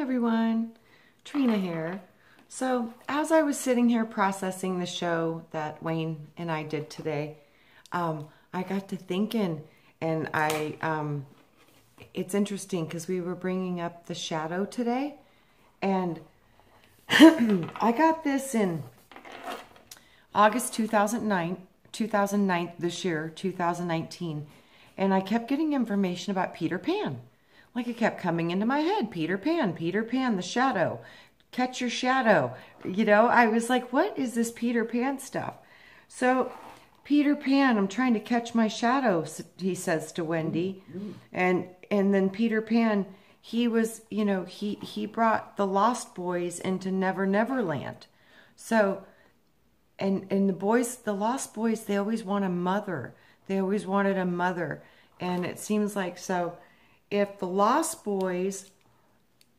everyone, Treena here. So as I was sitting here processing the show that Wayne and I did today, I got to thinking, and it's interesting because we were bringing up the shadow today, and I got this in August 2009 this year, 2019, and I kept getting information about Peter Pan. Like it kept coming into my head, Peter Pan, the shadow, catch your shadow. You know, I was like, what is this Peter Pan stuff? So Peter Pan, I'm trying to catch my shadow, he says to Wendy. And then Peter Pan, he was, you know, he brought the Lost Boys into Never Never Land. So, and the Lost Boys, they always want a mother. They always wanted a mother. And it seems like, so if the Lost Boys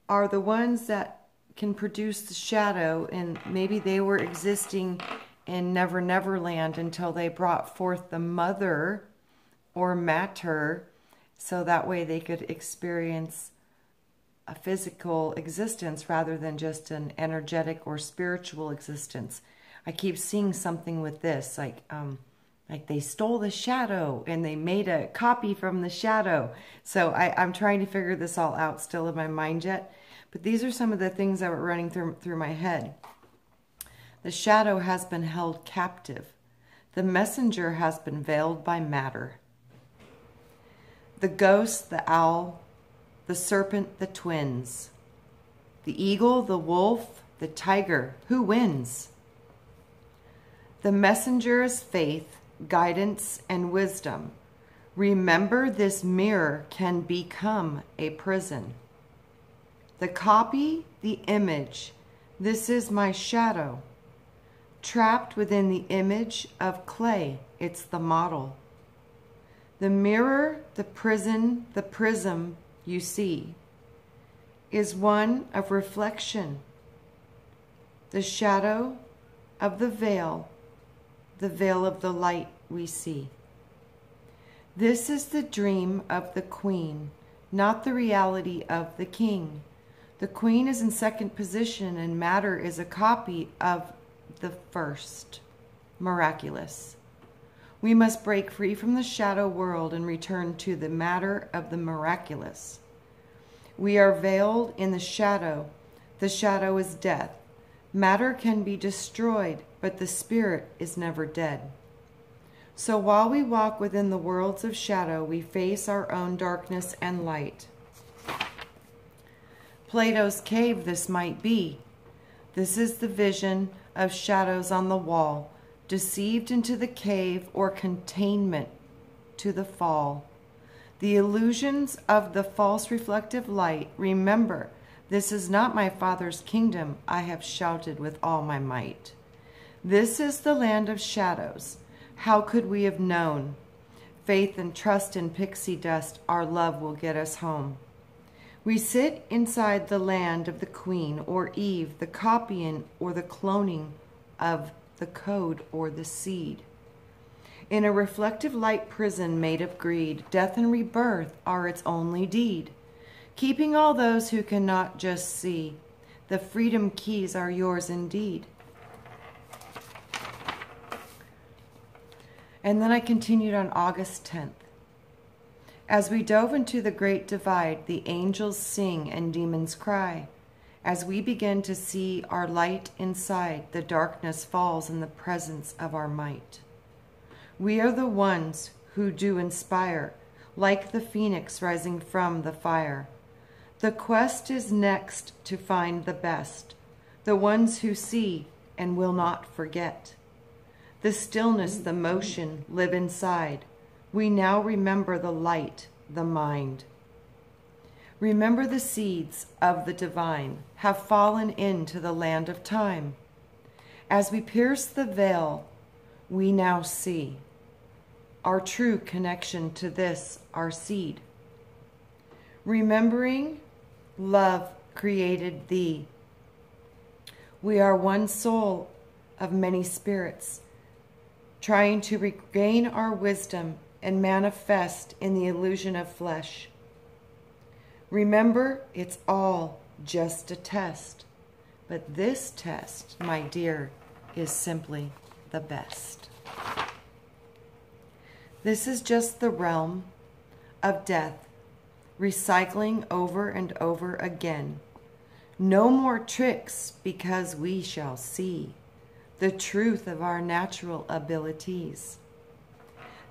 are the ones that can produce the shadow, and maybe they were existing in Never Never Land until they brought forth the mother or matter, so that way they could experience a physical existence rather than just an energetic or spiritual existence. I keep seeing something with this, like they stole the shadow and they made a copy from the shadow. So I'm trying to figure this all out still in my mind yet. But these are some of the things that were running through my head. The shadow has been held captive. The messenger has been veiled by matter. The ghost, the owl, the serpent, the twins. The eagle, the wolf, the tiger. Who wins? The messenger is faith, guidance, and wisdom. Remember, this mirror can become a prison. The copy, the image, this is my shadow. Trapped within the image of clay, it's the model. The mirror, the prison, the prism you see is one of reflection. The shadow of the veil of the light we see. This is the dream of the queen, not the reality of the king. The queen is in second position and matter is a copy of the first, miraculous. We must break free from the shadow world and return to the matter of the miraculous. We are veiled in the shadow. The shadow is death. Matter can be destroyed, but the spirit is never dead. So while we walk within the worlds of shadow, we face our own darkness and light. Plato's cave this might be. This is the vision of shadows on the wall, deceived into the cave or containment to the fall. The illusions of the false reflective light. Remember, this is not my Father's kingdom, I have shouted with all my might. This is the land of shadows. How could we have known? Faith and trust in pixie dust, our love will get us home. We sit inside the land of the queen or Eve, the copying or the cloning of the code or the seed. In a reflective light prison made of greed, death and rebirth are its only deed. Keeping all those who cannot just see, the freedom keys are yours indeed. And then I continued on August 10th. As we dove into the great divide, the angels sing and demons cry. As we begin to see our light inside, the darkness falls in the presence of our might. We are the ones who do inspire, like the phoenix rising from the fire. The quest is next to find the best, the ones who see and will not forget. The stillness, the motion live inside. We now remember the light, the mind. Remember the seeds of the divine have fallen into the land of time. As we pierce the veil, we now see our true connection to this, our seed. Remembering love created thee. We are one soul of many spirits, trying to regain our wisdom and manifest in the illusion of flesh. Remember, it's all just a test. But this test, my dear, is simply the best. This is just the realm of death, recycling over and over again. No more tricks, because we shall see the truth of our natural abilities.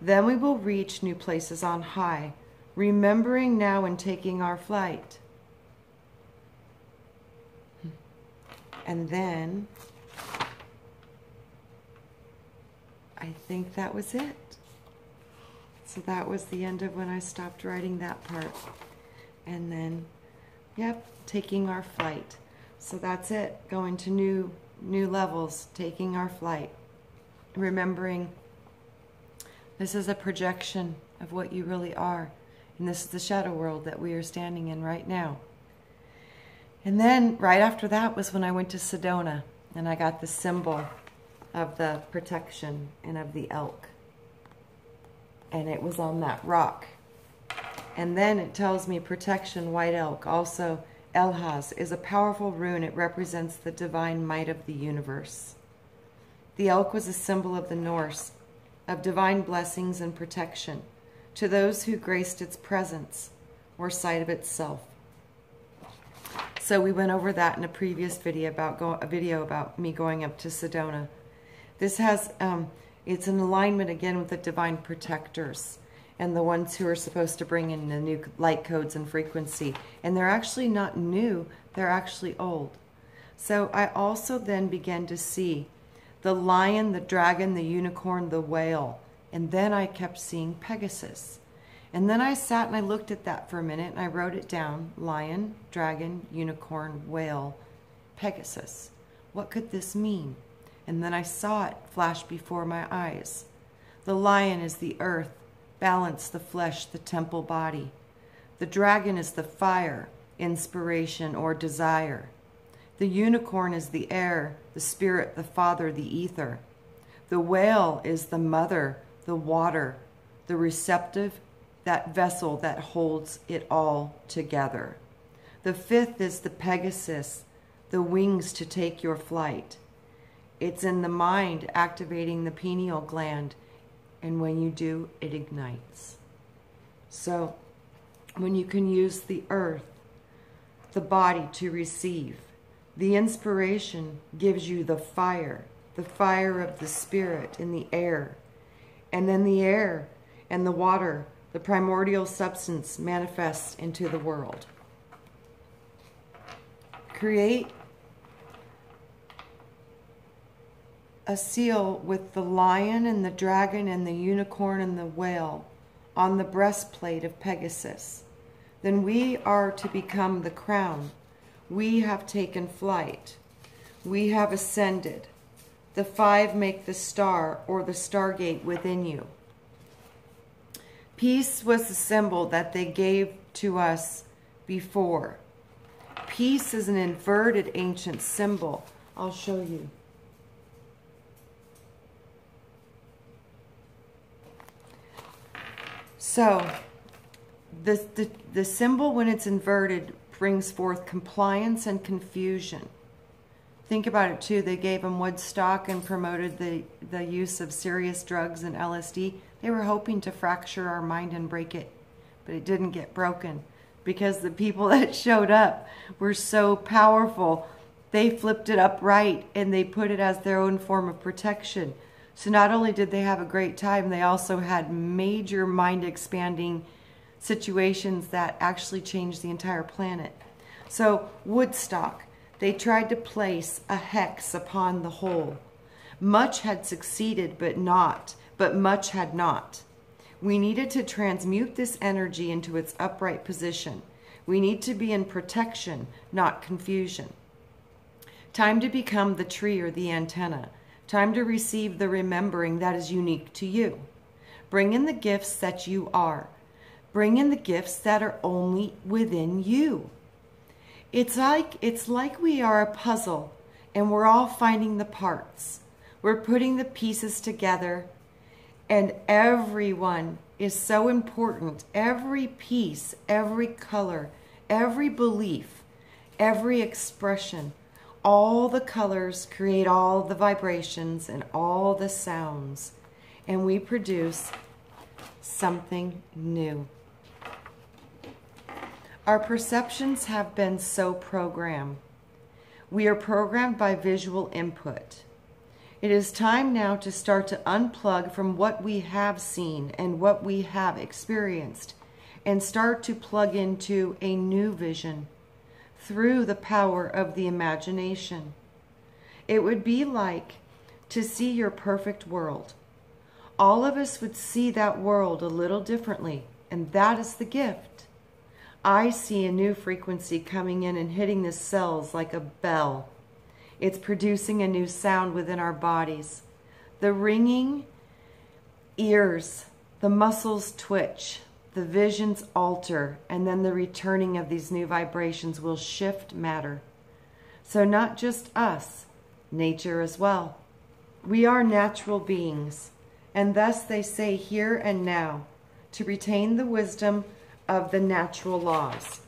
Then we will reach new places on high, remembering now and taking our flight. And then, I think that was it. So that was the end of when I stopped writing that part. And then, yep, taking our flight. So that's it, going to new levels, taking our flight. Remembering this is a projection of what you really are. And this is the shadow world that we are standing in right now. And then right after that was when I went to Sedona and I got the symbol of the protection and of the elk. And it was on that rock. And then it tells me protection, white elk. Also, Elhaz is a powerful rune. It represents the divine might of the universe. The elk was a symbol of the Norse, of divine blessings and protection to those who graced its presence or sight of itself. So we went over that in a previous video about me going up to Sedona. This has, it's in alignment again with the divine protectors and the ones who are supposed to bring in the new light codes and frequency. And they're actually not new, they're actually old. So I also then began to see the lion, the dragon, the unicorn, the whale. And then I kept seeing Pegasus. And then I sat and I looked at that for a minute and I wrote it down. Lion, dragon, unicorn, whale, Pegasus. What could this mean? And then I saw it flash before my eyes. The lion is the earth, balance, the flesh, the temple body. The dragon is the fire, inspiration or desire. The unicorn is the air, the spirit, the father, the ether. The whale is the mother, the water, the receptive, that vessel that holds it all together. The fifth is the Pegasus, the wings to take your flight. It's in the mind, activating the pineal gland, and when you do, it ignites. So when you can use the earth, the body to receive, the inspiration gives you the fire of the spirit in the air, and then the air and the water, the primordial substance, manifests into the world. Create a seal with the lion and the dragon and the unicorn and the whale on the breastplate of Pegasus. Then we are to become the crown. We have taken flight. We have ascended. The five make the star or the stargate within you. Peace was the symbol that they gave to us before. Peace is an inverted ancient symbol. I'll show you. So, the symbol, when it's inverted, brings forth compliance and confusion. Think about it too. They gave them Woodstock and promoted the use of serious drugs and LSD. They were hoping to fracture our mind and break it, but it didn't get broken because the people that showed up were so powerful. They flipped it upright and they put it as their own form of protection. So not only did they have a great time, they also had major mind-expanding situations that actually changed the entire planet. So Woodstock, they tried to place a hex upon the whole. Much had succeeded, but much had not. We needed to transmute this energy into its upright position. We need to be in protection, not confusion. Time to become the tree or the antenna. Time to receive the remembering that is unique to you. Bring in the gifts that you are. Bring in the gifts that are only within you. It's like we are a puzzle and we're all finding the parts. We're putting the pieces together, and everyone is so important. Every piece, every color, every belief, every expression, all the colors create all the vibrations and all the sounds, and we produce something new. Our perceptions have been so programmed. We are programmed by visual input. It is time now to start to unplug from what we have seen and what we have experienced and start to plug into a new vision through the power of the imagination. It would be like to see your perfect world. All of us would see that world a little differently, and that is the gift. I see a new frequency coming in and hitting the cells like a bell. It's producing a new sound within our bodies. The ringing ears, the muscles twitch, the visions alter, and then the returning of these new vibrations will shift matter. So not just us, nature as well. We are natural beings, and thus they say here and now, to retain the wisdom of the natural laws.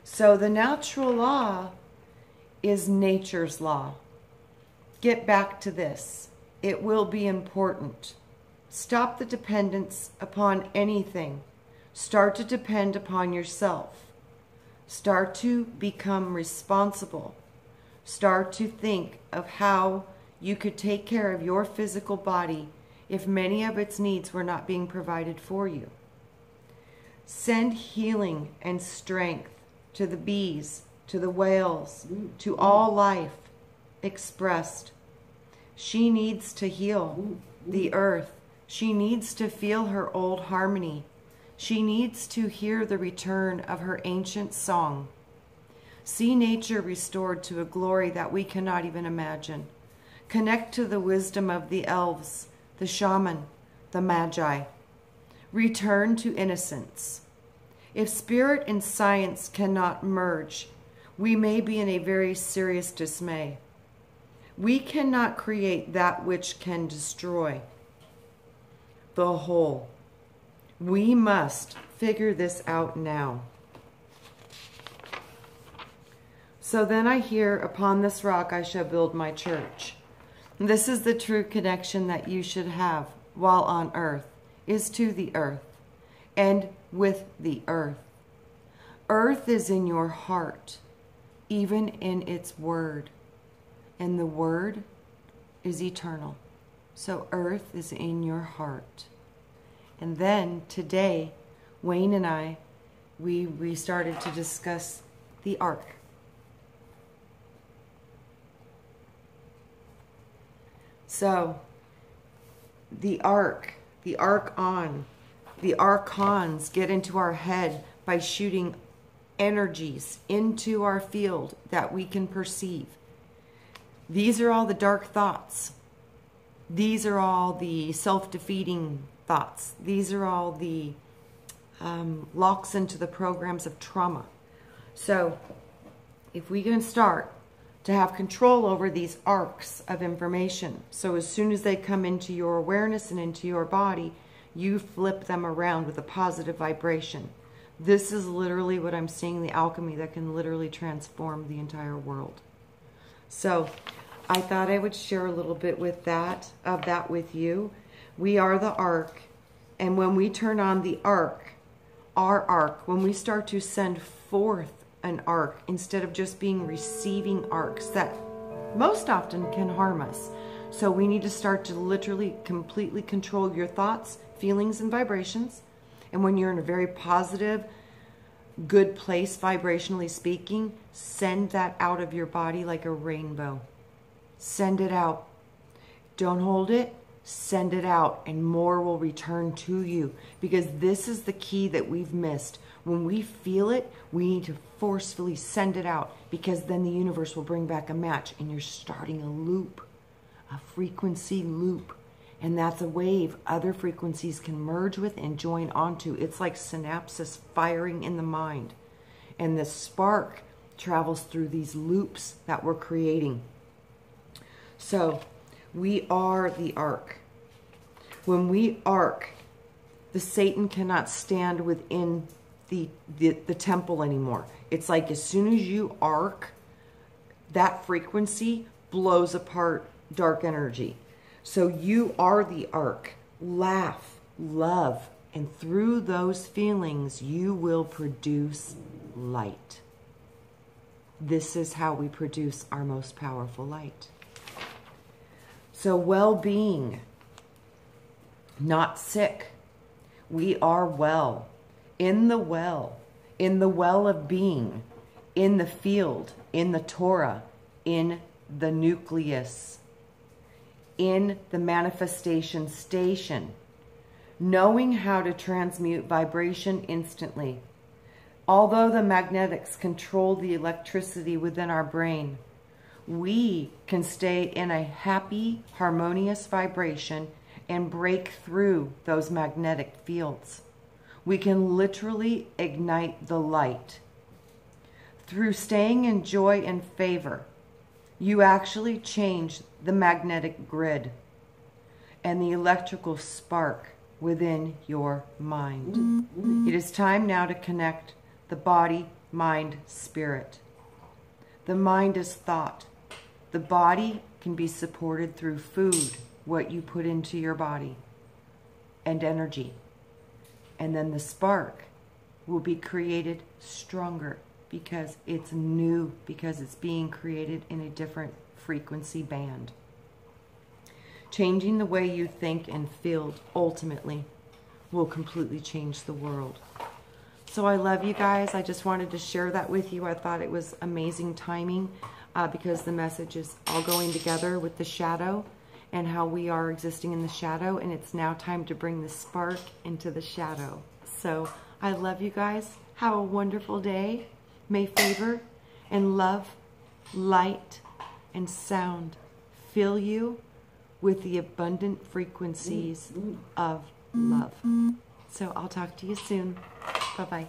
So the natural law is nature's law. Get back to this. It will be important. Stop the dependence upon anything. Start to depend upon yourself. Start to become responsible. Start to think of how you could take care of your physical body if many of its needs were not being provided for you. Send healing and strength to the bees, to the whales, to all life expressed. She needs to heal the earth. She needs to feel her old harmony. She needs to hear the return of her ancient song. See nature restored to a glory that we cannot even imagine. Connect to the wisdom of the elves, the shaman, the magi. Return to innocence. If spirit and science cannot merge, we may be in a very serious dismay. We cannot create that which can destroy the whole. We must figure this out now. So then I hear, upon this rock I shall build my church. This is the true connection that you should have while on earth, is to the earth and with the earth. Earth is in your heart, even in its word. And the word is eternal. So earth is in your heart. And then today, Wayne and I, we started to discuss the ark. So the ark on, the archons get into our head by shooting energies into our field that we can perceive. These are all the dark thoughts. These are all the self-defeating thoughts. These are all the locks into the programs of trauma. So if we can start to have control over these arcs of information, so as soon as they come into your awareness and into your body, you flip them around with a positive vibration. This is literally what I'm seeing, the alchemy that can literally transform the entire world. So I thought I would share a little bit with that with you. We are the ark, and when we turn on the ark, our ark, when we start to send forth an ark instead of just being receiving arcs that most often can harm us. So we need to start to literally completely control your thoughts, feelings, and vibrations. And when you're in a very positive, good place, vibrationally speaking, send that out of your body like a rainbow. Send it out. Don't hold it. Send it out, and more will return to you, because this is the key that we've missed. When we feel it, we need to forcefully send it out, because then the universe will bring back a match, and you're starting a loop, a frequency loop. And that's a wave other frequencies can merge with and join onto. It's like synapses firing in the mind. And the spark travels through these loops that we're creating. So we are the ark. When we arc, the Satan cannot stand within the temple anymore. It's like as soon as you arc, that frequency blows apart dark energy. So you are the arc. Laugh, love, and through those feelings, you will produce light. This is how we produce our most powerful light. So well-being, not sick. We are well, in the well of being, in the field, in the Torah, in the nucleus, in the manifestation station, knowing how to transmute vibration instantly. Although the magnetics control the electricity within our brain, we can stay in a happy, harmonious vibration and break through those magnetic fields. We can literally ignite the light. Through staying in joy and favor, you actually change the magnetic grid and the electrical spark within your mind. It is time now to connect the body, mind, spirit. The mind is thought. The body can be supported through food, what you put into your body, and energy. And then the spark will be created stronger because it's new, because it's being created in a different frequency band. Changing the way you think and feel ultimately will completely change the world. So I love you guys. I just wanted to share that with you. I thought it was amazing timing because the message is all going together with the shadow and how we are existing in the shadow, and it's now time to bring the spark into the shadow. So I love you guys. Have a wonderful day. May favor and love, light, and sound fill you with the abundant frequencies of love. So I'll talk to you soon. Bye-bye.